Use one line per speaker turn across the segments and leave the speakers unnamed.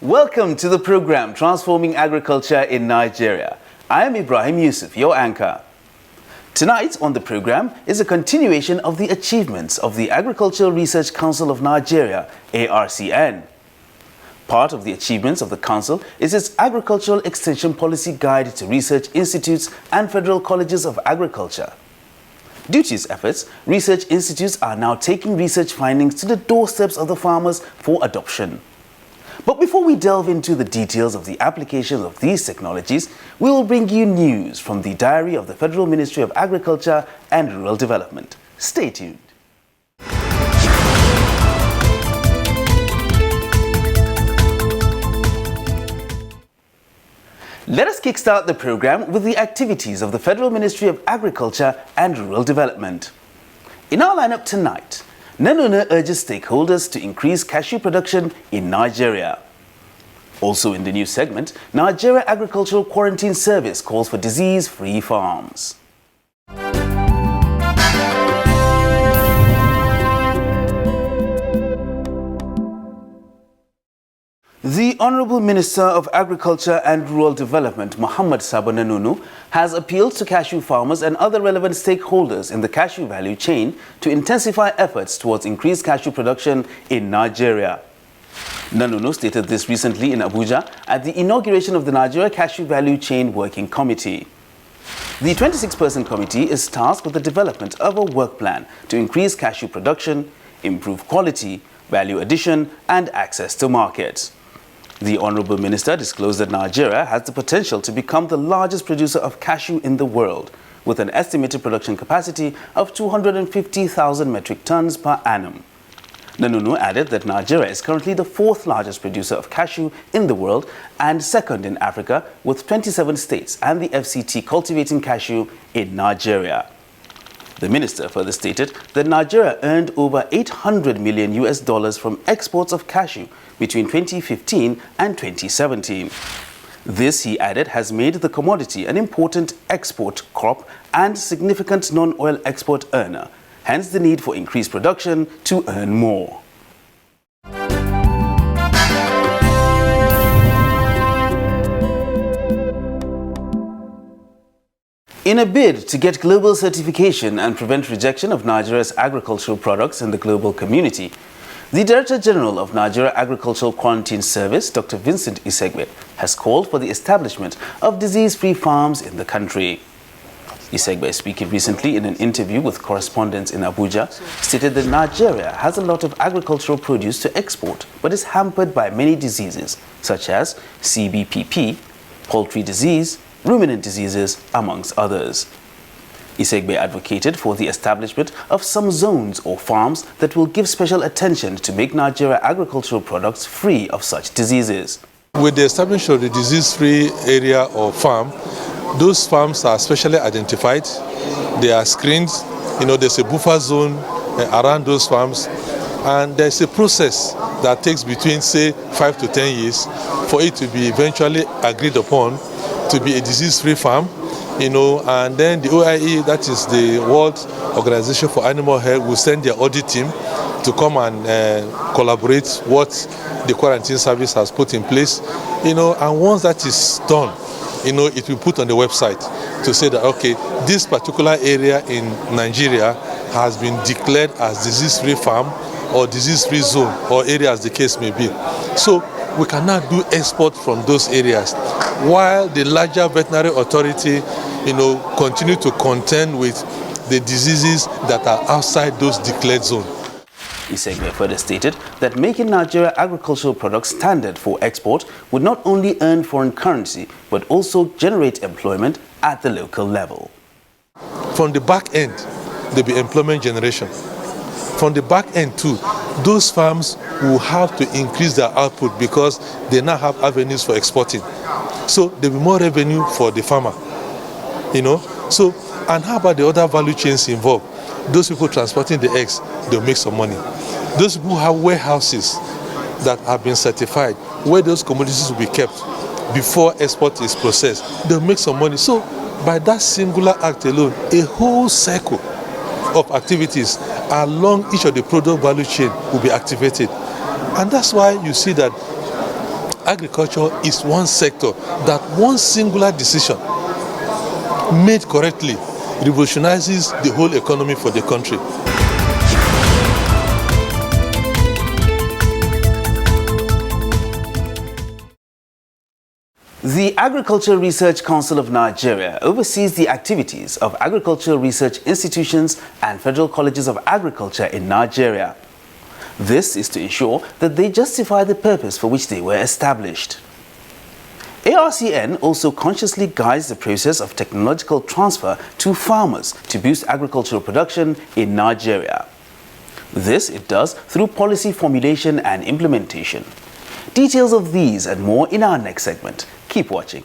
Welcome to the program Transforming Agriculture in Nigeria. I am Ibrahim Yusuf, your anchor. Tonight on the program is a continuation of the achievements of the Agricultural Research Council of Nigeria, ARCN. Part of the achievements of the Council is its Agricultural Extension Policy Guide to Research Institutes and Federal Colleges of Agriculture. Due to its efforts, research institutes are now taking research findings to the doorsteps of the farmers for adoption. But before we delve into the details of the applications of these technologies, we will bring you news from the Diary of the Federal Ministry of Agriculture and Rural Development. Stay tuned. Let us kickstart the program with the activities of the Federal Ministry of Agriculture and Rural Development. In our lineup tonight, NEWAGE urges stakeholders to increase cashew production in Nigeria. Also in the news segment, Nigeria Agricultural Quarantine Service calls for disease-free farms. The Honorable Minister of Agriculture and Rural Development, Muhammad Sabo Nanunu, has appealed to cashew farmers and other relevant stakeholders in the cashew value chain to intensify efforts towards increased cashew production in Nigeria. Nanunu stated this recently in Abuja at the inauguration of the Nigeria Cashew Value Chain Working Committee. The 26-person committee is tasked with the development of a work plan to increase cashew production, improve quality, value addition, and access to markets. The Honorable Minister disclosed that Nigeria has the potential to become the largest producer of cashew in the world, with an estimated production capacity of 250,000 metric tons per annum. Nanunu added that Nigeria is currently the fourth largest producer of cashew in the world and second in Africa, with 27 states and the FCT cultivating cashew in Nigeria. The minister further stated that Nigeria earned over $800 million from exports of cashew between 2015 and 2017. This, he added, has made the commodity an important export crop and significant non-oil export earner, hence the need for increased production to earn more. In a bid to get global certification and prevent rejection of Nigeria's agricultural products in the global community, the Director General of Nigeria Agricultural Quarantine Service, Dr. Vincent Isegbe, has called for the establishment of disease-free farms in the country. Isegbe, speaking recently in an interview with correspondents in Abuja, stated that Nigeria has a lot of agricultural produce to export, but is hampered by many diseases, such as CBPP, poultry disease, ruminant diseases, amongst others. Isegbe advocated for the establishment of some zones or farms that will give special attention to make Nigeria agricultural products free of such diseases.
With the establishment of the disease-free area or farm, those farms are specially identified, they are screened, there's a buffer zone around those farms, and there's a process that takes between, say, 5 to 10 years for it to be eventually agreed upon to be a disease-free farm, and then the OIE, that is the World Organization for Animal Health, will send their audit team to come and collaborate what the quarantine service has put in place, and once that is done, it will put on the website to say that, okay, this particular area in Nigeria has been declared as disease-free farm or disease-free zone or area as the case may be. So we cannot do export from those areas, while the larger veterinary authority, continue to contend with the diseases that are outside those declared zones.
Isegbe further stated that making Nigeria agricultural products standard for export would not only earn foreign currency, but also generate employment at the local level.
From the back end, there will be employment generation. From the back end too, those farms will have to increase their output because they now have avenues for exporting. So there will be more revenue for the farmer, So, and how about the other value chains involved? Those people transporting the eggs, they'll make some money. Those people who have warehouses that have been certified, where those commodities will be kept before export is processed, they'll make some money. So by that singular act alone, a whole cycle of activities along each of the product value chain will be activated. And that's why you see that agriculture is one sector that one singular decision made correctly revolutionizes the whole economy for the country.
The Agricultural Research Council of Nigeria oversees the activities of agricultural research institutions and federal colleges of agriculture in Nigeria. This is to ensure that they justify the purpose for which they were established. ARCN also consciously guides the process of technological transfer to farmers to boost agricultural production in Nigeria. This it does through policy formulation and implementation. Details of these and more in our next segment. Keep watching.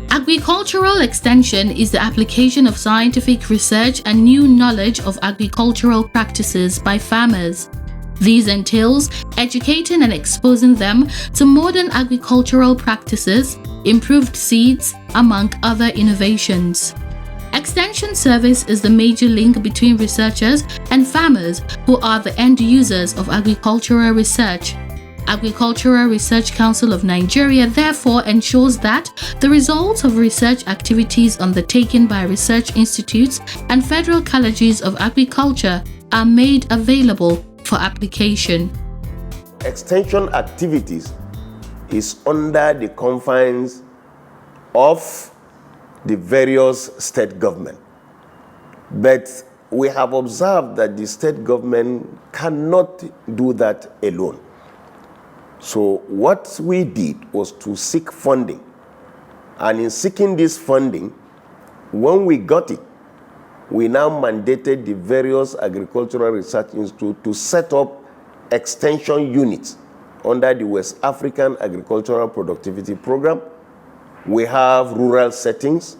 Agricultural extension is the application of scientific research and new knowledge of agricultural practices by farmers. These entails educating and exposing them to modern agricultural practices, improved seeds, among other innovations. Extension service is the major link between researchers and farmers who are the end users of agricultural research. Agricultural Research Council of Nigeria therefore ensures that the results of research activities undertaken by research institutes and federal colleges of agriculture are made available for application.
Extension activities is under the confines of the various state government. But we have observed that the state government cannot do that alone. So what we did was to seek funding. And in seeking this funding, when we got it, we now mandated the various agricultural research institutes to set up extension units under the West African Agricultural Productivity Program. We have rural settings,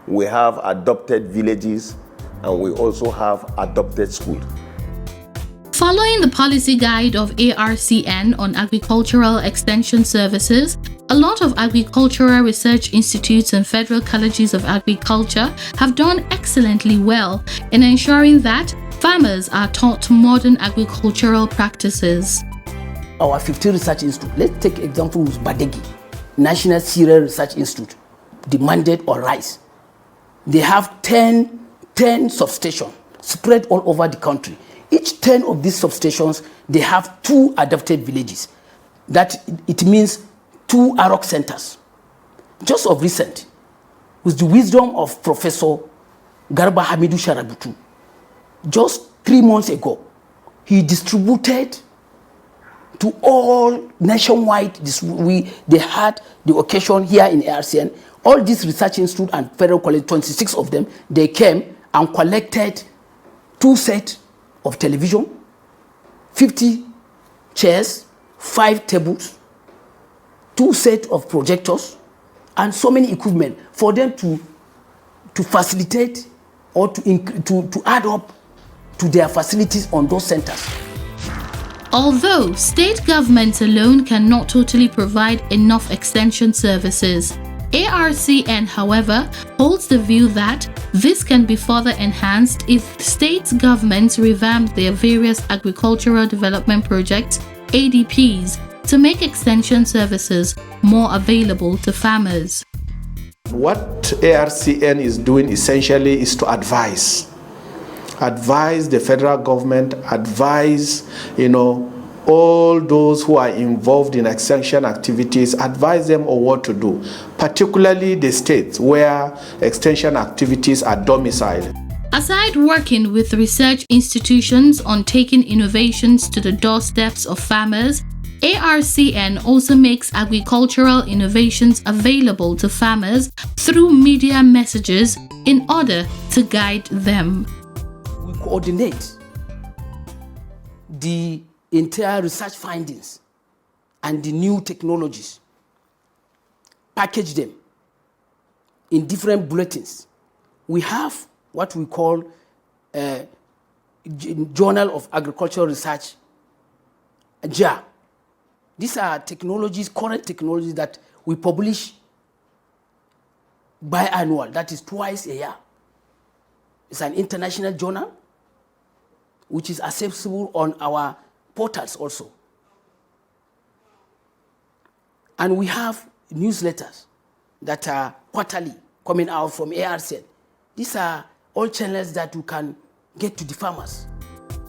we have adopted villages, and we also have adopted schools.
Following the policy guide of ARCN on agricultural extension services, a lot of agricultural research institutes and federal colleges of agriculture have done excellently well in ensuring that farmers are taught modern agricultural practices.
Our 15 research institute, let's take example with Badegi, National Cereal Research Institute, demanded on rice. They have 10 substations spread all over the country. Each 10 of these substations, they have 2 adapted villages. That it means 2 AROC centers. Just of recent, with the wisdom of Professor Garba Hamidou Sharabutu, just 3 months ago, he distributed to all nationwide. They had the occasion here in ARCN. All these research institutes and federal college, 26 of them, they came and collected 2 sets of television, 50 chairs, 5 tables, 2 sets of projectors, and so many equipment for them to facilitate or to add up to their facilities on those centers.
Although state governments alone cannot totally provide enough extension services, ARCN, however, holds the view that this can be further enhanced if state governments revamp their various agricultural development projects, ADPs, to make extension services more available to farmers.
What ARCN is doing essentially is to advise the federal government, advise, all those who are involved in extension activities, advise them on what to do, particularly the states where extension activities are domiciled.
Aside working with research institutions on taking innovations to the doorsteps of farmers, ARCN also makes agricultural innovations available to farmers through media messages in order to guide them.
We coordinate the entire research findings and the new technologies, package them in different bulletins. We have what we call a Journal of Agricultural Research, JAR. These are technologies, current technologies that we publish biannual, that is twice a year. It's an international journal which is accessible on our portals also. And we have newsletters that are quarterly coming out from ARCN. These are all channels that you can get to the farmers.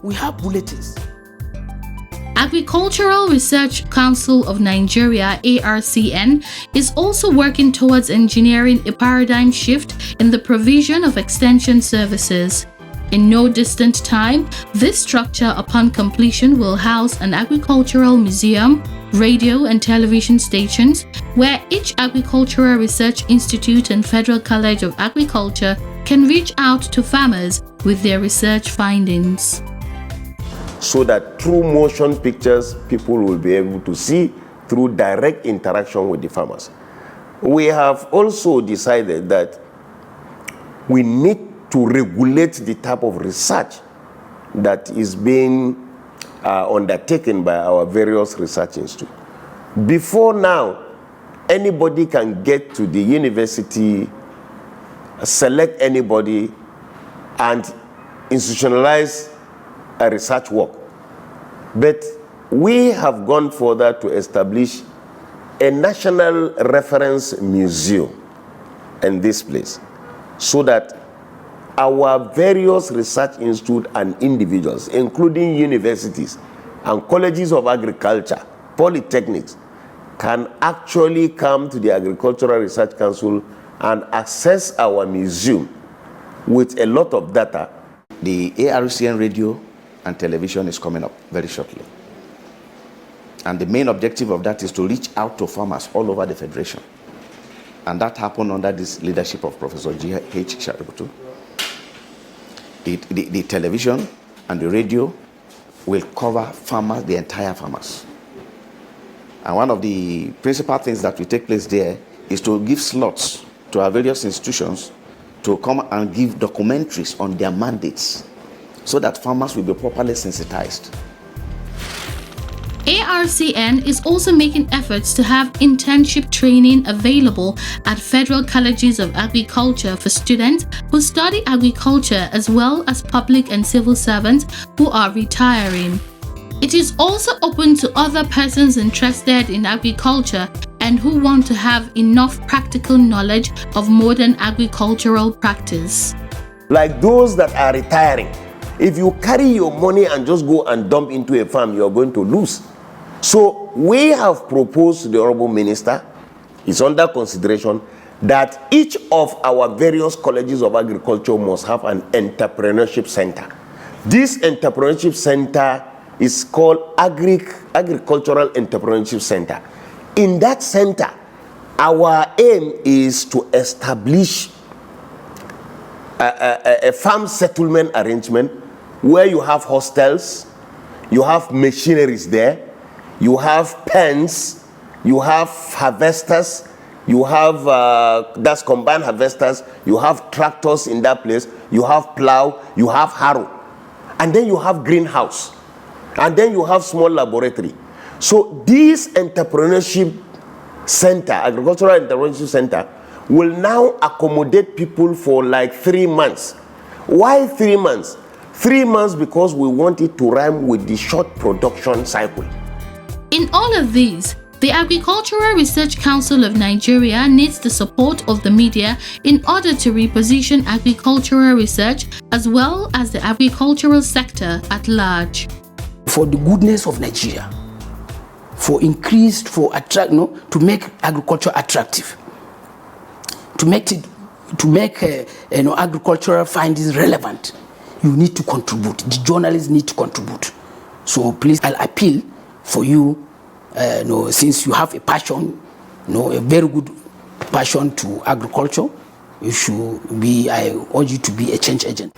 We have bulletins.
Agricultural Research Council of Nigeria, ARCN, is also working towards engineering a paradigm shift in the provision of extension services. In no distant time, this structure upon completion will house an agricultural museum, radio and television stations, where each agricultural research institute and Federal College of Agriculture can reach out to farmers with their research findings.
So that through motion pictures, people will be able to see through direct interaction with the farmers. We have also decided that we need to regulate the type of research that is being undertaken by our various research institutes. Before now, anybody can get to the university, select anybody, and institutionalize a research work. But we have gone further to establish a national reference museum in this place, so that our various research institutes and individuals, including universities and colleges of agriculture, polytechnics, can actually come to the Agricultural Research Council and access our museum with a lot of data.
The ARCN radio and television is coming up very shortly. And the main objective of that is to reach out to farmers all over the Federation. And that happened under this leadership of Professor G.H. Shaributu. The television and the radio will cover farmers, the entire farmers. And one of the principal things that will take place there is to give slots to our various institutions to come and give documentaries on their mandates, so that farmers will be properly sensitized.
ARCN is also making efforts to have internship training available at Federal Colleges of Agriculture for students who study agriculture, as well as public and civil servants who are retiring. It is also open to other persons interested in agriculture and who want to have enough practical knowledge of modern agricultural practice.
Like those that are retiring, if you carry your money and just go and dump into a farm, you're going to lose. So we have proposed to the Honorable Minister, it's under consideration, that each of our various colleges of agriculture must have an entrepreneurship center. This entrepreneurship center is called Agricultural Entrepreneurship Center. In that center, our aim is to establish a farm settlement arrangement where you have hostels, you have machineries there, you have pens, you have harvesters, you have that's combined harvesters, you have tractors in that place, you have plow, you have harrow, and then you have greenhouse, and then you have small laboratory. So this entrepreneurship center, agricultural entrepreneurship center, will now accommodate people for like 3 months. Why 3 months? 3 months because we want it to rhyme with the short production cycle.
In all of these, the Agricultural Research Council of Nigeria needs the support of the media in order to reposition agricultural research as well as the agricultural sector at large.
For the goodness of Nigeria, to make agriculture attractive, to make agricultural findings relevant, you need to contribute. The journalists need to contribute. So please, I'll appeal for you, since you have a passion, a very good passion to agriculture, I urge you to be a change agent.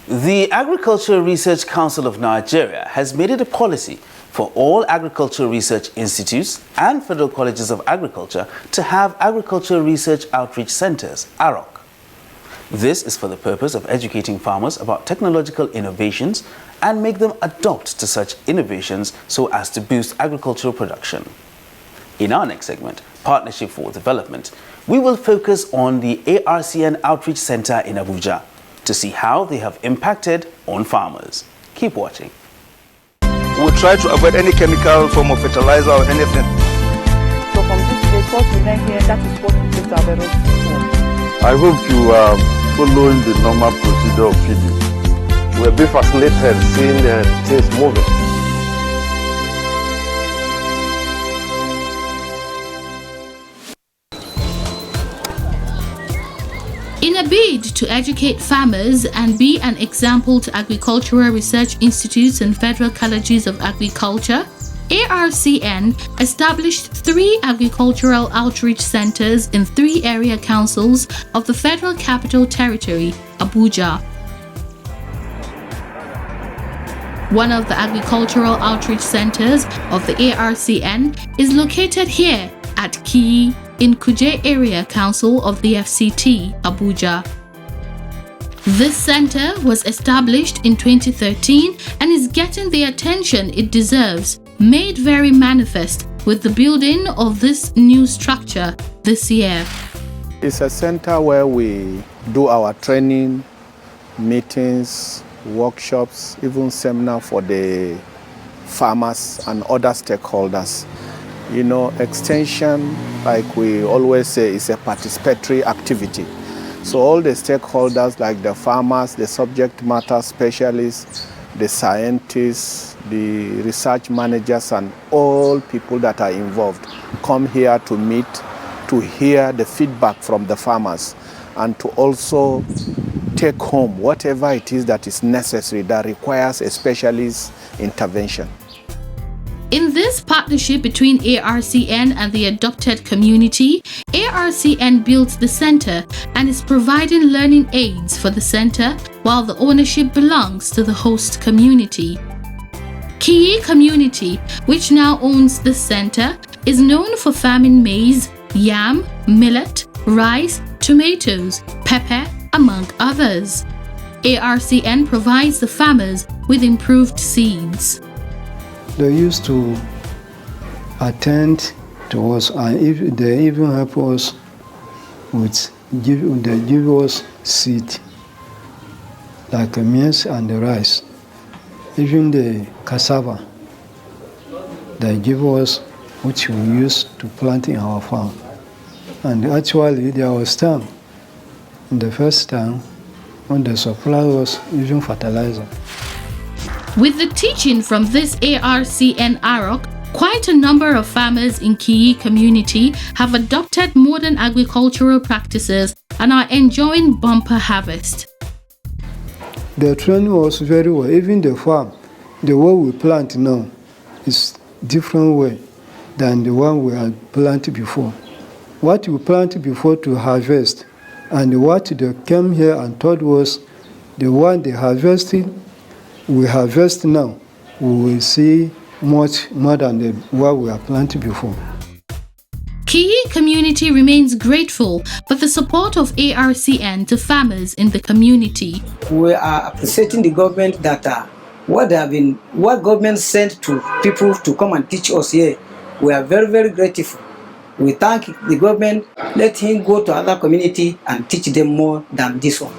The Agricultural Research Council of Nigeria has made it a policy for all agricultural research institutes and Federal Colleges of Agriculture to have agricultural research outreach centers, AROC. This is for the purpose of educating farmers about technological innovations and make them adopt to such innovations so as to boost agricultural production. In our next segment, Partnership for Development, we will focus on the ARCN Outreach Center in Abuja to see how they have impacted on farmers. Keep watching.
We'll try to avoid any chemical form of fertilizer or anything.
So from this place, what we learn here, that is what we put our very for.
I hope you are following the normal procedure of feeding. We'll be fascinated seeing things moving.
In a bid to educate farmers and be an example to agricultural research institutes and federal colleges of agriculture, ARCN established 3 agricultural outreach centers in 3 area councils of the Federal Capital Territory, Abuja. One of the agricultural outreach centers of the ARCN is located here at Kiyi in Kuje Area Council of the FCT, Abuja. This center was established in 2013 and is getting the attention it deserves, made very manifest with the building of this new structure this year.
It's a center where we do our training, meetings, workshops, even seminar for the farmers and other stakeholders. You know, extension, like we always say, is a participatory activity. So all the stakeholders, like the farmers, the subject matter specialists, the scientists, the research managers, and all people that are involved come here to meet, to hear the feedback from the farmers, and to also take home whatever it is that is necessary that requires a specialist intervention.
In this partnership between ARCN and the adopted community, ARCN built the center and is providing learning aids for the center while the ownership belongs to the host community. Kiyi community, which now owns the center, is known for farming maize, yam, millet, rice, tomatoes, pepper, among others. ARCN provides the farmers with improved seeds.
They used to attend to us, and if they even help us with they give us seed like maize and the rice, even the cassava. They give us which we use to plant in our farm. And actually, there was time in the first time when they supply us even fertilizer.
With the teaching from this ARCN AROC, quite a number of farmers in Kiyi community have adopted modern agricultural practices and are enjoying bumper harvest.
The training was very well. Even the farm, the way we plant now is different way than the one we had planted before. What we planted before to harvest and what they came here and told us, the one they harvested, we harvest now, we will see much more than what we have planted before.
Kiyi community remains grateful for the support of ARCN to farmers in the community.
We are appreciating the government that what government sent to people to come and teach us here. We are very, very grateful. We thank the government. Let him go to other community and teach them more than this one.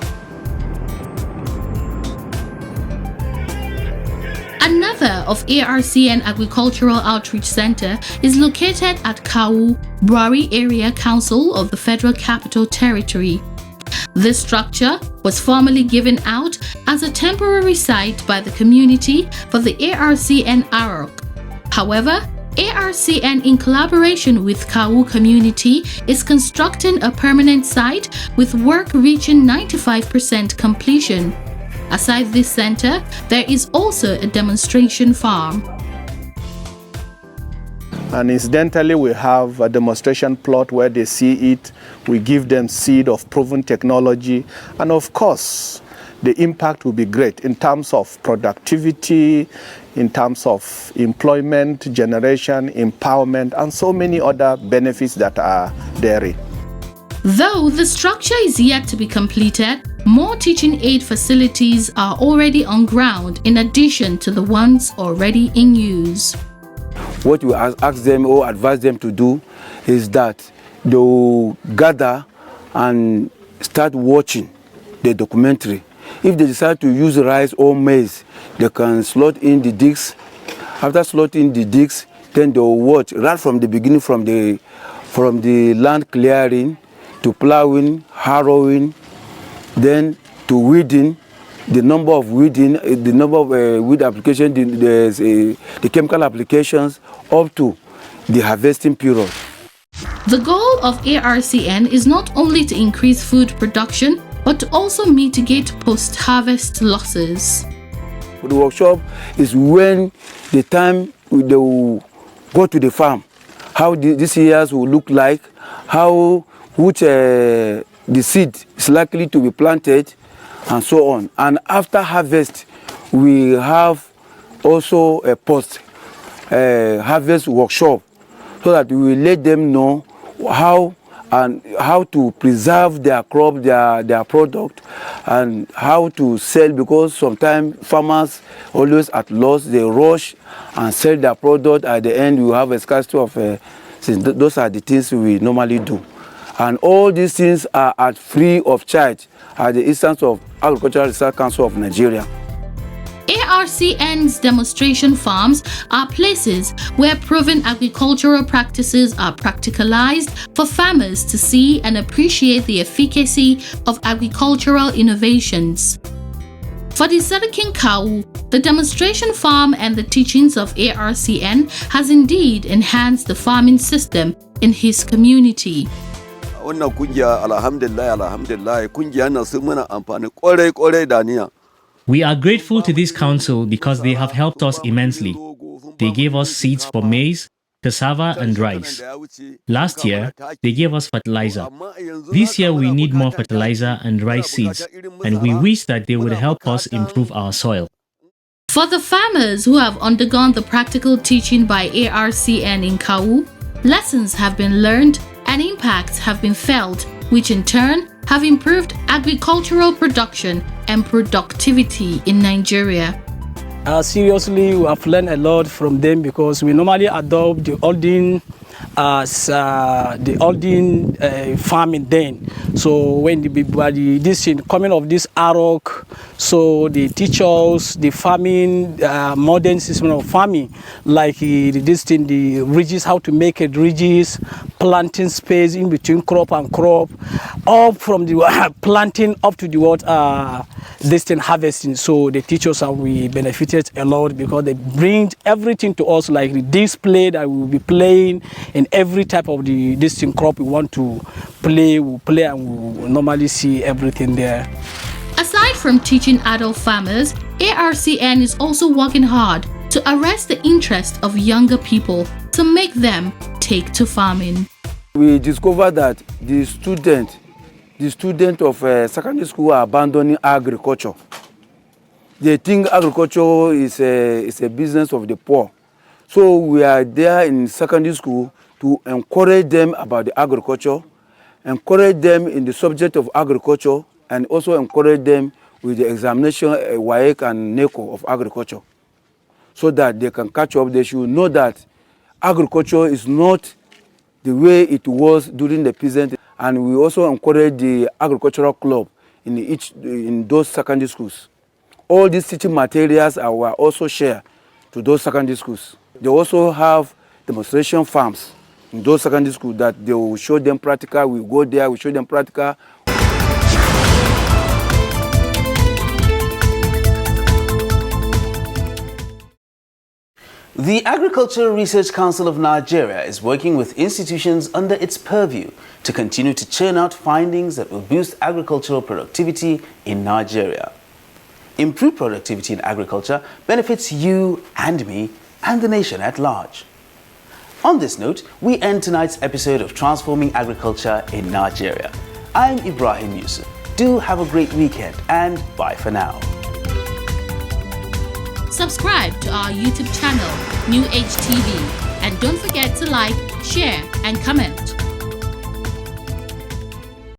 Another of ARCN Agricultural Outreach Center is located at Kawu, Bwari Area Council of the Federal Capital Territory. This structure was formally given out as a temporary site by the community for the ARCN AROC. However, ARCN, in collaboration with Kawu community, is constructing a permanent site with work reaching 95% completion. Aside this center, there is also a demonstration farm.
And incidentally, we have a demonstration plot where they see it. We give them seed of proven technology. And of course, the impact will be great in terms of productivity, in terms of employment generation, empowerment, and so many other benefits that are therein.
Though the structure is yet to be completed, More teaching aid facilities are already on ground in addition to the ones already in use.
What we ask them or advise them to do is that they will gather and start watching the documentary. If they decide to use rice or maize, they can slot in the discs. After slotting the discs, then they will watch right from the beginning, from the land clearing to plowing, harrowing, then to weeding, the number of weeding, the number of weed applications, the chemical applications, up to the harvesting period.
The goal of ARCN is not only to increase food production, but to also mitigate post-harvest losses.
The workshop is when the time they will go to the farm, how these years will look like, how the seed is likely to be planted, and so on. And after harvest, we have also a post-harvest workshop, so that we will let them know how to preserve their crop, their product, and how to sell, because sometimes farmers always at loss, they rush and sell their product. At the end, we have a scarcity of those are the things we normally do. And all these things are at free of charge at the instance of Agricultural Research Council of Nigeria.
ARCN's demonstration farms are places where proven agricultural practices are practicalized for farmers to see and appreciate the efficacy of agricultural innovations. For the Sadakin Kawu, the demonstration farm and the teachings of ARCN has indeed enhanced the farming system in his community.
Wannan kungiya alhamdulillah kungiya nan sun muna amfani kwarai da niyya.
We are grateful to this council because they have helped us immensely. They gave us seeds for maize, cassava and rice. Last year, they gave us fertilizer. This year we need more fertilizer and rice seeds, and we wish that they would help us improve our soil.
For the farmers who have undergone the practical teaching by ARCN in Kawu, lessons have been learned and impacts have been felt, which in turn have improved agricultural production and productivity in Nigeria.
Seriously, we have learned a lot from them, because we normally adopt the olden farming then. So when this coming of this AROC, so they teach us the farming, modern system of farming, like the ridges, how to make it ridges, planting space in between crop and crop, up from the planting up to the harvesting. So they teach us, and we benefited a lot, because they bring everything to us, like the display that we will be playing in every type of the distinct crop we want to play, we'll play, and we'll normally see everything there.
Aside from teaching adult farmers, ARCN is also working hard to arrest the interest of younger people to make them take to farming.
We discovered that the student of secondary school are abandoning agriculture. They think agriculture is a business of the poor. So we are there in secondary school to encourage them about the agriculture, encourage them in the subject of agriculture, and also encourage them with the examination WAEC and NECO of agriculture, so that they can catch up. They should know that agriculture is not the way it was during the present. And we also encourage the agricultural club in those secondary schools. All these teaching materials were also shared to those secondary schools. They also have demonstration farms in those secondary schools that they will show them practical. We go there, we show them practical.
The Agricultural Research Council of Nigeria is working with institutions under its purview to continue to churn out findings that will boost agricultural productivity in Nigeria. Improved productivity in agriculture benefits you and me and the nation at large. On this note, we end tonight's episode of Transforming Agriculture in Nigeria. I'm Ibrahim Yusuf. Do have a great weekend, and bye for now.
Subscribe to our YouTube channel, NEWAGE TV, and don't forget to like, share, and comment.